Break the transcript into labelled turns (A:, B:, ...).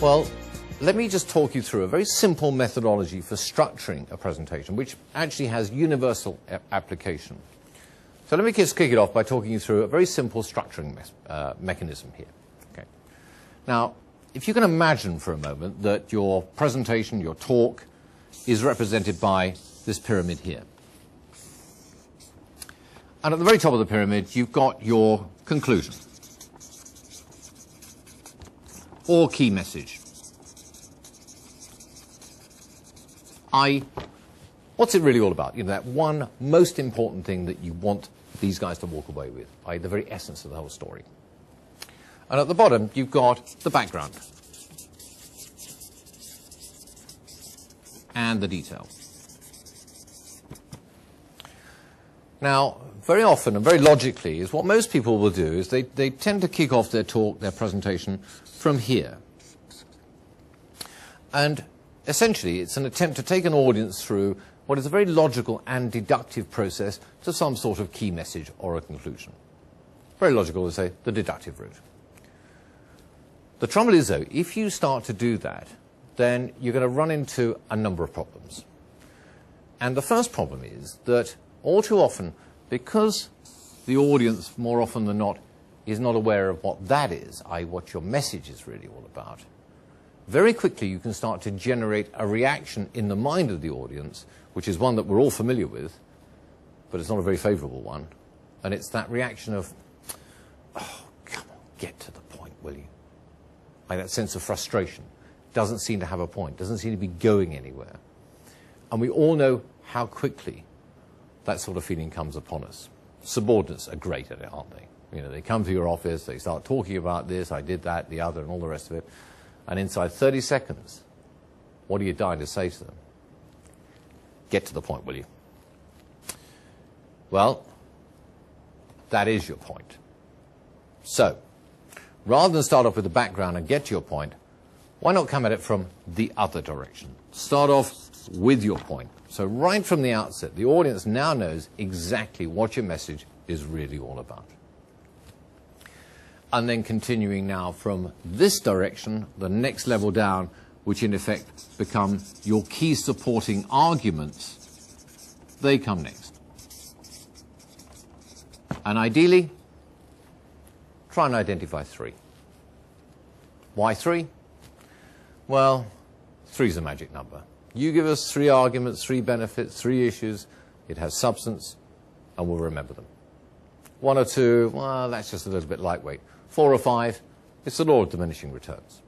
A: Well, let me just talk you through a very simple methodology for structuring a presentation, which actually has universal application. So let me just kick it off by talking you through a very simple structuring mechanism here. Okay. Now, if you can imagine for a moment that your presentation, your talk, is represented by this pyramid here. And at the very top of the pyramid, you've got your conclusion or key message. What's it really all about? You know, that one most important thing that you want these guys to walk away with, the very essence of the whole story. And at the bottom, you've got the background and the detail. Now, very often and very logically, is what most people will do is they tend to kick off their talk, their presentation, from here. And essentially, it's an attempt to take an audience through what is a very logical and deductive process to some sort of key message or a conclusion. Very logical to say the deductive route. The trouble is, though, if you start to do that, then you're going to run into a number of problems. And the first problem is that all too often, because the audience, more often than not, is not aware of what that is, i.e. what your message is really all about, very quickly you can start to generate a reaction in the mind of the audience, which is one that we're all familiar with, but it's not a very favorable one. And it's that reaction of, oh, come on, get to the point, will you? Like that sense of frustration. Doesn't seem to have a point, doesn't seem to be going anywhere. And we all know how quickly that sort of feeling comes upon us. Subordinates are great at it, aren't they? You know, they come to your office, they start talking about this, I did that, the other, and all the rest of it. And inside 30 seconds, what are you dying to say to them? Get to the point, will you? Well, that is your point. So, rather than start off with the background and get to your point, why not come at it from the other direction? Start off with your point. So right from the outset, the audience now knows exactly what your message is really all about. And then continuing now from this direction, the next level down, which in effect become your key supporting arguments, they come next. And ideally, try and identify 3. Why 3? Well, 3 is a magic number. You give us 3 arguments, 3 benefits, 3 issues, it has substance, and we'll remember them. 1 or 2, well, that's just a little bit lightweight. 4 or 5, it's the law of diminishing returns.